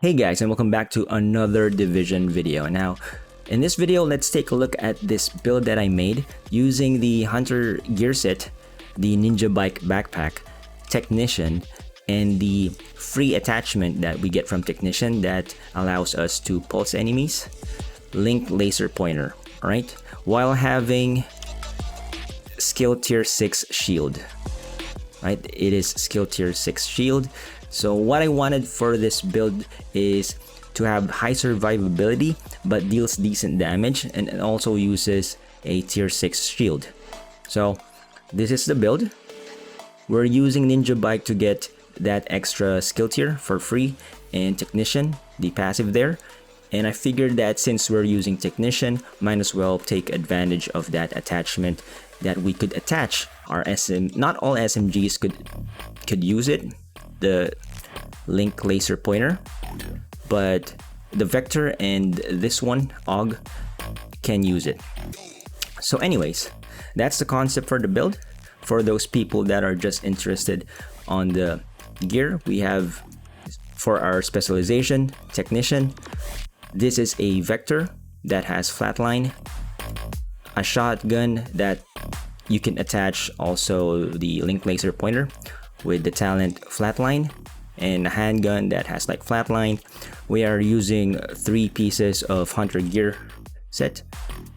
Hey guys, and welcome back to another Division video. Now, in this video, let's take a look at this build that I made using the Hunter gear set, the Ninjabike backpack, Technician, and the free attachment that we get from Technician that allows us to pulse enemies, link laser pointer, alright? While having skill tier 6 shield, right? It is skill tier 6 shield. So what I wanted for this build is to have high survivability but deals decent damage, and it also uses a tier 6 shield. So this is the build. We're using Ninjabike to get that extra skill tier for free, and Technician, the passive there. And I figured that since we're using Technician, might as well take advantage of that attachment that we could attach our not all SMGs could use it, the link laser pointer, but the Vector and this one, AUG, can use it. So anyways, that's the concept for the build. For those people that are just interested on the gear, we have for our specialization, Technician, this is a Vector that has flatline, a shotgun that you can attach also the link laser pointer with the talent flatline, and a handgun that has like flatline. We are using 3 pieces of Hunter gear set,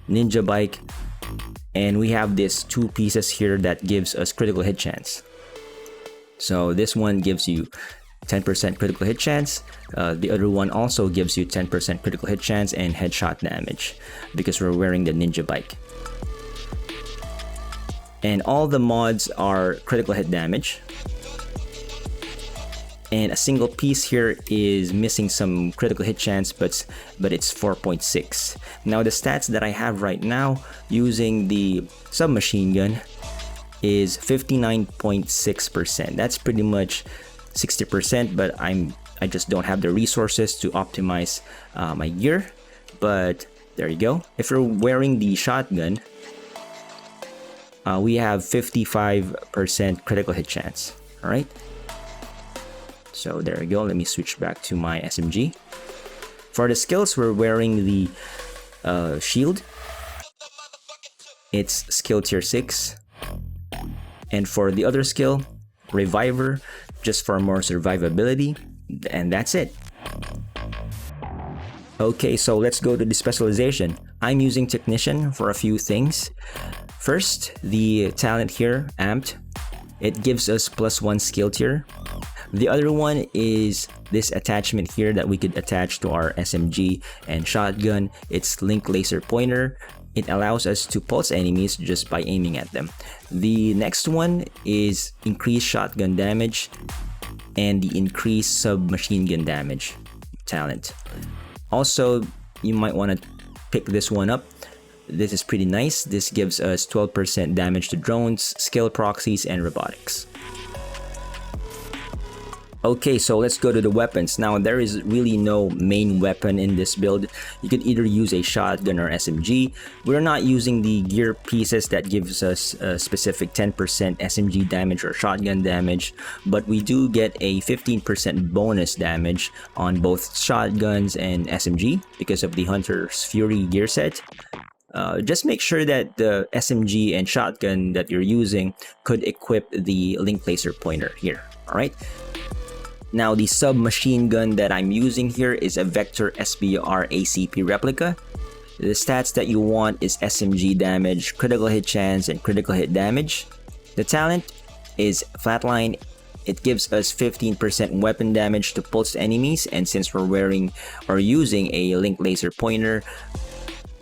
Ninjabike, and we have this 2 pieces here that gives us critical hit chance. So this one gives you 10% critical hit chance. The other one also gives you 10% critical hit chance and headshot damage because we're wearing the Ninjabike. And all the mods are critical hit damage. And a single piece here is missing some critical hit chance, but it's 4.6. Now the stats that I have right now using the submachine gun is 59.6%. That's pretty much 60%, but I just don't have the resources to optimize my gear. But there you go. If you're wearing the shotgun, we have 55% critical hit chance. All right. So there we go. Let me switch back to my SMG. For the skills, we're wearing the shield. It's skill tier 6. And for the other skill, Reviver, just for more survivability. And that's it. Okay, so let's go to the specialization. I'm using Technician for a few things. First, the talent here, Amped. It gives us +1 skill tier. The other one is this attachment here that we could attach to our SMG and shotgun. It's link laser pointer. It allows us to pulse enemies just by aiming at them. The next one is increased shotgun damage and the increased submachine gun damage talent. Also, you might want to pick this one up. This is pretty nice. This gives us 12% damage to drones, skill proxies, and robotics. Okay, so let's go to the weapons. Now, there is really no main weapon in this build. You can either use a shotgun or SMG. We're not using the gear pieces that gives us a specific 10% SMG damage or shotgun damage, but we do get a 15% bonus damage on both shotguns and SMG because of the Hunter's Fury gear set. Just make sure that the SMG and shotgun that you're using could equip the link laser pointer here, alright? Now the submachine gun that I'm using here is a Vector SBR ACP replica. The stats that you want is SMG damage, critical hit chance, and critical hit damage. The talent is flatline. It gives us 15% weapon damage to pulse enemies, and since we're wearing or using a link laser pointer,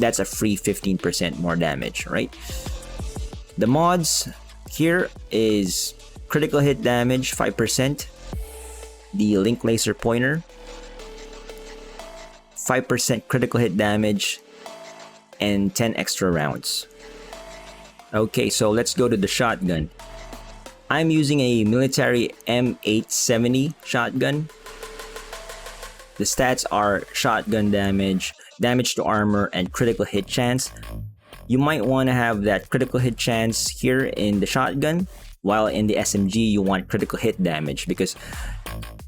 that's a free 15% more damage, right? The mods here is critical hit damage 5%, the link laser pointer 5% critical hit damage, and 10 extra rounds. Okay, so let's go to the shotgun. I'm using a military M870 shotgun. The stats are shotgun damage, damage to armor, and critical hit chance. You might want to have that critical hit chance here in the shotgun while in the SMG you want critical hit damage because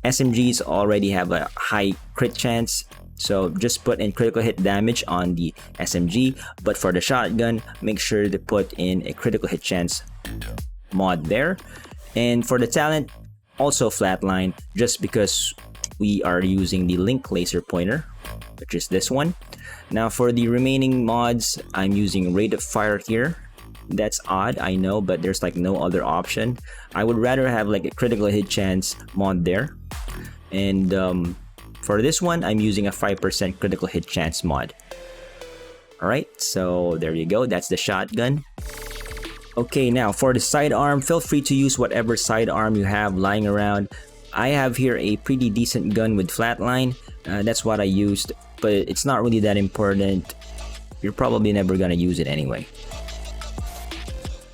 SMGs already have a high crit chance. So just put in critical hit damage on the SMG, but for the shotgun, make sure to put in a critical hit chance mod there. And for the talent, also flatline, just because we are using the link laser pointer, which is this one. Now for the remaining mods, I'm using rate of fire here. That's odd, I know, but there's like no other option. I would rather have like a critical hit chance mod there. And for this one, I'm using a 5% critical hit chance mod. Alright, so there you go, that's the shotgun. Okay, now for the sidearm, feel free to use whatever sidearm you have lying around. I have here a pretty decent gun with flatline. That's what I used, but it's not really that important. You're probably never gonna use it anyway.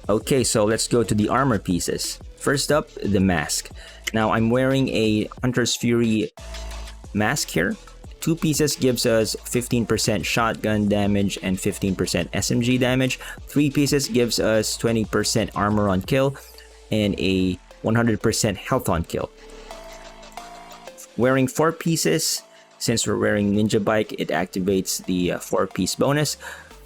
Okay, so let's go to the armor pieces. First up, the mask. Now I'm wearing a Hunter's Fury mask here. 2 pieces gives us 15% shotgun damage and 15% SMG damage. 3 pieces gives us 20% armor on kill and a 100% health on kill. Wearing 4 pieces, since we're wearing Ninjabike, it activates the 4-piece bonus.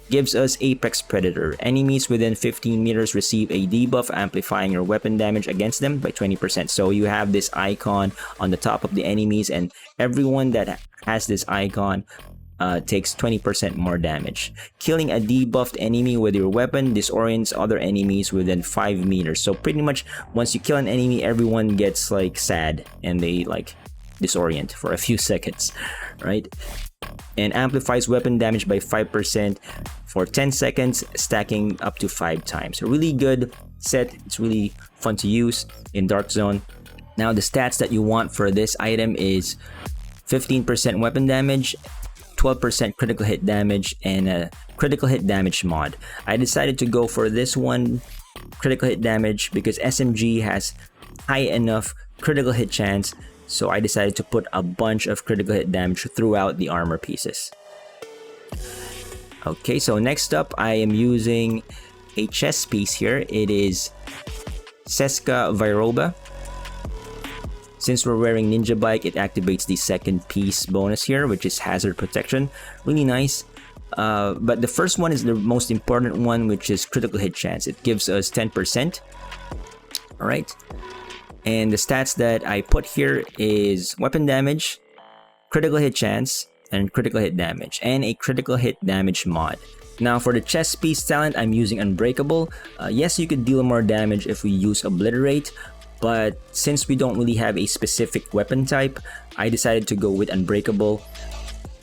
Gives us Apex Predator. Enemies within 15 meters receive a debuff, amplifying your weapon damage against them by 20%. So you have this icon on the top of the enemies, and everyone that has this icon takes 20% more damage. Killing a debuffed enemy with your weapon disorients other enemies within 5 meters. So pretty much once you kill an enemy, everyone gets like sad and they like disorient for a few seconds, right? And amplifies weapon damage by 5% for 10 seconds, stacking up to 5 times. A really good set. It's really fun to use in Dark Zone. Now the stats that you want for this item is 15% weapon damage, 12% critical hit damage, and a critical hit damage mod. I decided to go for this one, critical hit damage, because SMG has high enough critical hit chance. So I decided to put a bunch of critical hit damage throughout the armor pieces. Okay, so next up, I am using a chest piece here. It is Seska Viroba. Since we're wearing Ninjabike, it activates the 2nd piece bonus here, which is hazard protection. Really nice. But the first one is the most important one, which is critical hit chance. It gives us 10%. Alright. And the stats that I put here is weapon damage, critical hit chance, and critical hit damage, and a critical hit damage mod. Now for the chest piece talent, I'm using Unbreakable. Yes, you could deal more damage if we use Obliterate, but since we don't really have a specific weapon type, I decided to go with Unbreakable.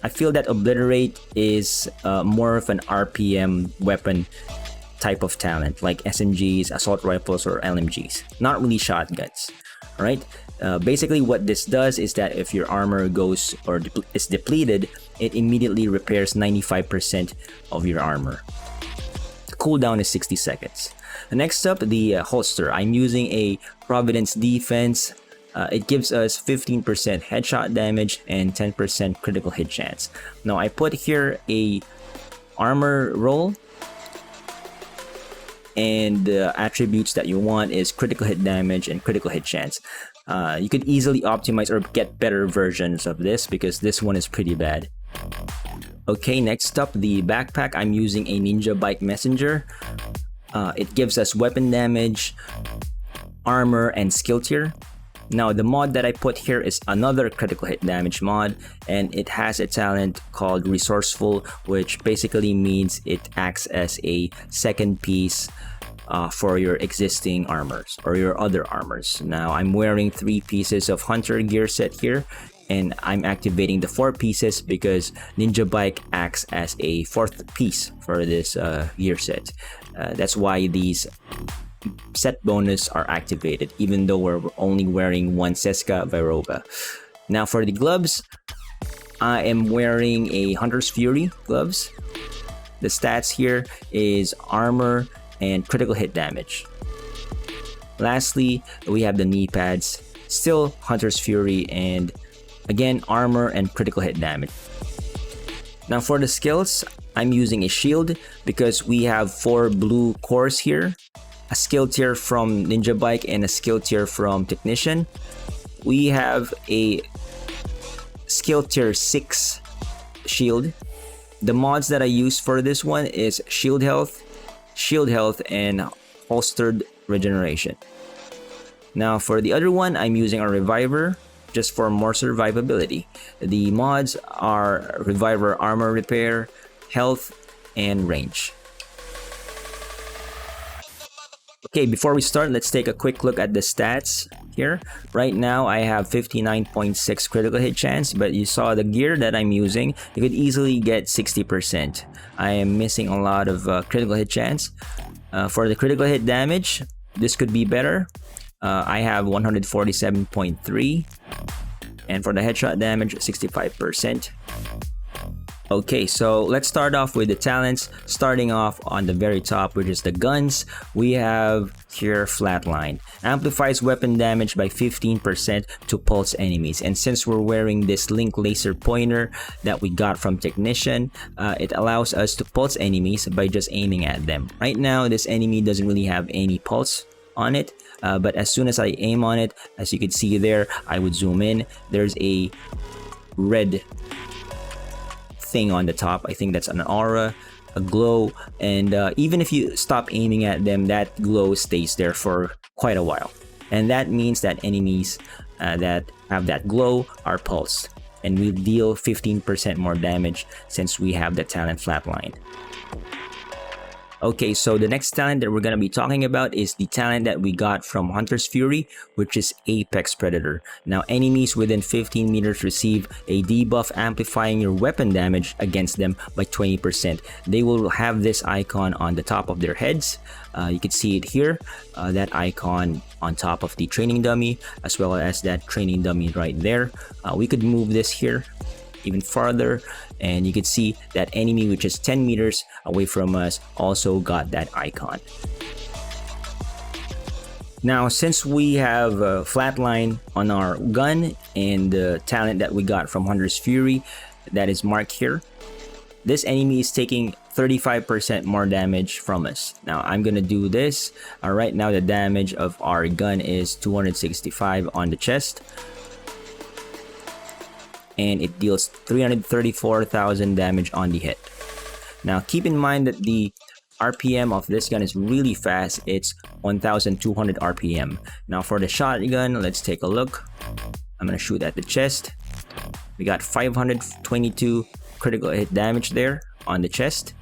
I feel that Obliterate is more of an RPM weapon type of talent, like SMGs, assault rifles, or LMGs, not really shotguns. Alright, basically what this does is that if your armor goes or is depleted, it immediately repairs 95% of your armor. The cooldown is 60 seconds. Next up, the holster. I'm using a Providence Defense. It gives us 15% headshot damage and 10% critical hit chance. Now I put here a armor roll, and the attributes that you want is critical hit damage and critical hit chance. You could easily optimize or get better versions of this because this one is pretty bad. Okay, next up, the backpack. I'm using a Ninjabike Messenger. It gives us weapon damage, armor, and skill tier. Now the mod that I put here is another critical hit damage mod, and it has a talent called Resourceful, which basically means it acts as a 2nd piece for your existing armors or your other armors. Now I'm wearing 3 pieces of Hunter gear set here, and I'm activating the 4 pieces because Ninjabike acts as a 4th piece for this gear set. That's why these set bonus are activated, even though we're only wearing 1 Seska Viroba. Now for the gloves, I am wearing a Hunter's Fury gloves. The stats here is armor and critical hit damage. Lastly, we have the knee pads, still Hunter's Fury, and again armor and critical hit damage. Now for the skills, I'm using a shield because we have 4 blue cores here. a skill tier from Ninjabike and a skill tier from Technician. We have a skill tier 6 shield. The mods that I use for this one is shield health, and holstered regeneration. Now for the other one, I'm using a reviver just for more survivability. The mods are reviver armor repair, health, and range. Okay, before we start, let's take a quick look at the stats here. Right now, I have 59.6 critical hit chance, but you saw the gear that I'm using, you could easily get 60%. I am missing a lot of critical hit chance. For the critical hit damage, this could be better. I have 147.3, and for the headshot damage, 65%. Okay, so let's start off with the talents. Starting off on the very top, which is the guns, we have here Flatline. Amplifies weapon damage by 15% to pulse enemies. And since we're wearing this link laser pointer that we got from Technician, it allows us to pulse enemies by just aiming at them. Right now, this enemy doesn't really have any pulse on it, but as soon as I aim on it, as you can see there, I would zoom in, there's a red thing on the top. I think that's an aura, a glow, and even if you stop aiming at them, that glow stays there for quite a while. And that means that enemies that have that glow are pulsed, and will deal 15% more damage since we have the talent Flatline. Okay, so the next talent that we're going to be talking about is the talent that we got from Hunter's Fury, which is Apex Predator. Now, enemies within 15 meters receive a debuff amplifying your weapon damage against them by 20%. They will have this icon on the top of their heads. You can see it here, that icon on top of the training dummy, as well as that training dummy right there. We could move this here even farther, and you can see that enemy which is 10 meters away from us also got that icon. Now, since we have Flatline on our gun and the talent that we got from Hunter's Fury that is marked here, this enemy is taking 35% more damage from us. Now, I'm gonna do this. Right now, the damage of our gun is 265 on the chest, and it deals 334,000 damage on the hit. Now, keep in mind that the RPM of this gun is really fast. It's 1,200 RPM. Now, for the shotgun, let's take a look. I'm gonna shoot at the chest. We got 522 critical hit damage there on the chest.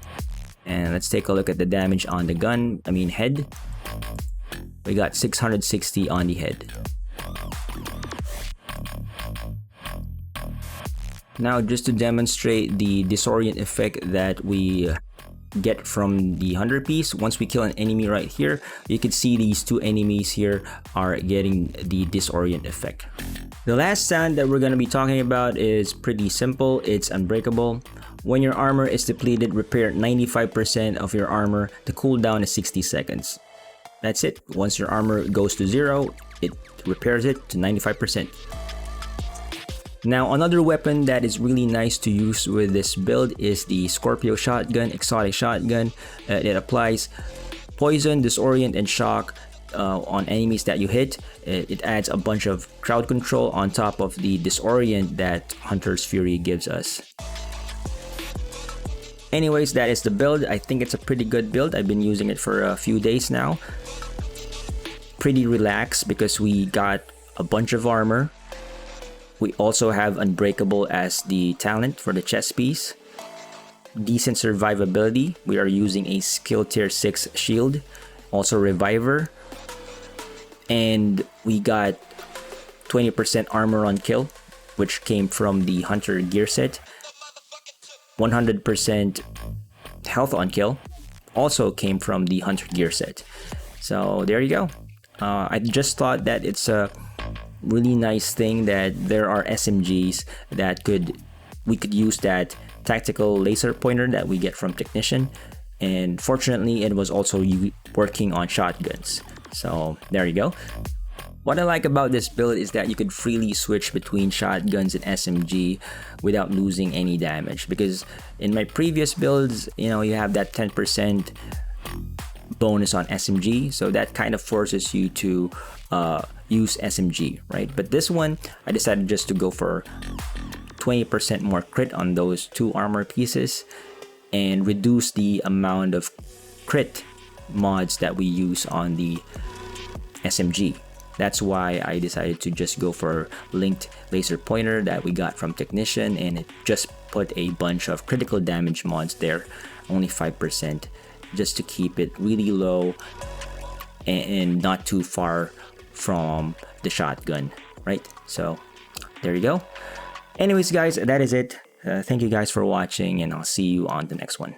And let's take a look at the damage on the head. We got 660 on the head. Now, just to demonstrate the Disorient effect that we get from the Hunter piece, once we kill an enemy right here, you can see these two enemies here are getting the Disorient effect. The last talent that we're going to be talking about is pretty simple. It's Unbreakable. When your armor is depleted, repair 95% of your armor. The cooldown is 60 seconds. That's it. Once your armor goes to 0, it repairs it to 95%. Now, another weapon that is really nice to use with this build is the Scorpio shotgun, exotic shotgun. It applies poison, disorient, and shock on enemies that you hit. It adds a bunch of crowd control on top of the disorient that Hunter's Fury gives us. Anyways, that is the build. I think it's a pretty good build. I've been using it for a few days now. Pretty relaxed because we got a bunch of armor. We also have Unbreakable as the talent for the chest piece. Decent survivability. We are using a skill tier 6 shield. Also Reviver. And we got 20% armor on kill, which came from the Hunter gear set. 100% health on kill also came from the Hunter gear set. So there you go. I just thought that it's a really nice thing that there are SMGs that we could use that tactical laser pointer that we get from Technician, and fortunately it was also working on shotguns. So there you go. What I like about this build is that you could freely switch between shotguns and SMG without losing any damage, because in my previous builds, you have that 10% bonus on SMG, so that kind of forces you to use SMG, right? But this one, I decided just to go for 20% more crit on those 2 armor pieces and reduce the amount of crit mods that we use on the SMG. That's why I decided to just go for linked laser pointer that we got from Technician, and it just put a bunch of critical damage mods there, only 5%, just to keep it really low and not too far from the shotgun, right? So there you go. Anyways guys, that is it. Thank you guys for watching, and I'll see you on the next one.